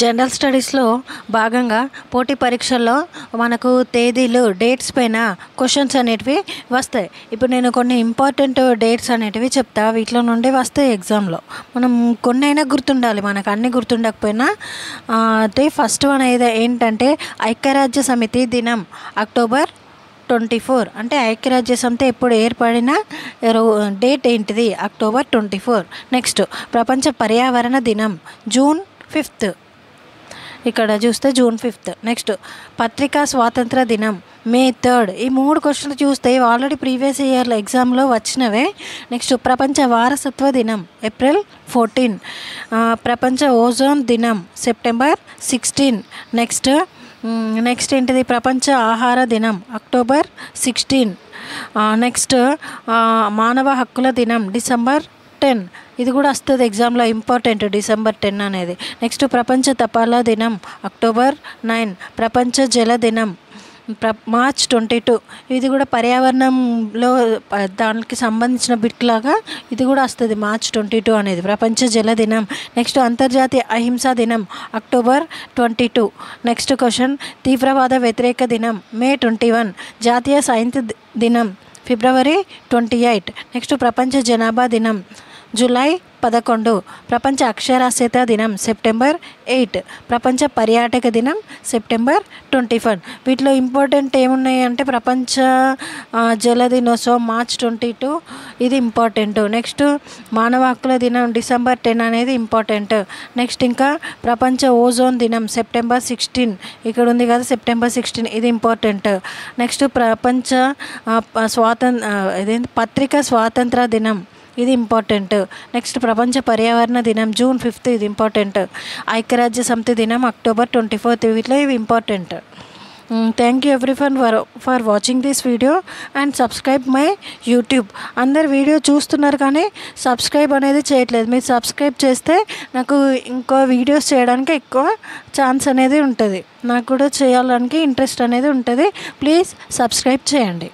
General స్టడీస్లో భాగంగా పోటీ పరీక్షల్లో మనకు తేదీలు డేట్స్ పైన క్వశ్చన్స్ అనేటివి వస్తాయి. ఇప్పుడు నేను కొన్ని ఇంపార్టెంట్ డేట్స్ అనేటివి చెప్తా, వీటిలో నుండి వస్తాయి ఎగ్జామ్లో. మనం కొన్ని అయినా గుర్తుండాలి, మనకు అన్నీ గుర్తుండకపోయినా. అయితే ఫస్ట్ వన్ ఏంటంటే ఐక్యరాజ్య సమితి దినం అక్టోబర్ 24. అంటే ఐక్యరాజ్య సమితి ఎప్పుడు ఏర్పడిన డేట్ ఏంటిది? అక్టోబర్ 24. నెక్స్ట్ ప్రపంచ పర్యావరణ దినం జూన్ 5. ఇక్కడ చూస్తే జూన్ 5. నెక్స్ట్ పత్రికా స్వాతంత్ర దినం మే 3. ఈ 3 క్వశ్చన్లు చూస్తే ఆల్రెడీ ప్రీవియస్ ఇయర్లో ఎగ్జామ్లో వచ్చినవే. నెక్స్ట్ ప్రపంచ వారసత్వ దినం ఏప్రిల్ 14. ప్రపంచ ఓజోన్ దినం సెప్టెంబర్ 16. నెక్స్ట్ ఏంటిది? ప్రపంచ ఆహార దినం అక్టోబర్ 16. నెక్స్ట్ మానవ హక్కుల దినం డిసెంబర్ 10. ఇది కూడా వస్తుంది ఎగ్జామ్లో, ఇంపార్టెంట్ డిసెంబర్ 10 అనేది. నెక్స్ట్ ప్రపంచ తపాలా దినం అక్టోబర్ 9. ప్రపంచ జల దినం మార్చ్ 22. ఇది కూడా పర్యావరణంలో దానికి సంబంధించిన బిట్ లాగా ఇది కూడా వస్తుంది, మార్చ్ 22 అనేది ప్రపంచ జల దినం. నెక్స్ట్ అంతర్జాతీయ అహింసా దినం అక్టోబర్ 22. నెక్స్ట్ క్వశ్చన్ తీవ్రవాద వ్యతిరేక దినం మే 21. జాతీయ సైన్స్ దినం ఫిబ్రవరి 28. నెక్స్ట్ ప్రపంచ జనాభా దినం జూలై 11. ప్రపంచ అక్షరాస్యత దినం సెప్టెంబర్ 8. ప్రపంచ పర్యాటక దినం సెప్టెంబర్ 21. వీటిలో ఇంపార్టెంట్ ఏమున్నాయి అంటే ప్రపంచ జల దినోత్సవం మార్చ్ 22, ఇది ఇంపార్టెంట్. నెక్స్ట్ మానవ హక్కుల దినం డిసెంబర్ 10 అనేది ఇంపార్టెంట్. నెక్స్ట్ ఇంకా ప్రపంచ ఓజోన్ దినం సెప్టెంబర్ 16, ఇక్కడ ఉంది కదా సెప్టెంబర్ 16, ఇది ఇంపార్టెంట్. నెక్స్ట్ ప్రపంచ పత్రికా స్వాతంత్ర దినం, ఇది ఇంపార్టెంట్. నెక్స్ట్ ప్రపంచ పర్యావరణ దినం జూన్ 5, ఇది ఇంపార్టెంట్. ఐక్యరాజ్య సమితి దినం అక్టోబర్ 24, వీటిలో ఇవి important. Thank you everyone for watching this video and subscribe my YouTube. అందరు వీడియో చూస్తున్నారు కానీ సబ్స్క్రైబ్ అనేది చేయట్లేదు. మీరు సబ్స్క్రైబ్ చేస్తే నాకు ఇంకో వీడియోస్ చేయడానికి ఎక్కువ ఛాన్స్ అనేది ఉంటుంది, నాకు కూడా చేయాడానికి ఇంట్రెస్ట్ అనేది ఉంటుంది. ప్లీజ్ సబ్స్క్రైబ్ చేయండి.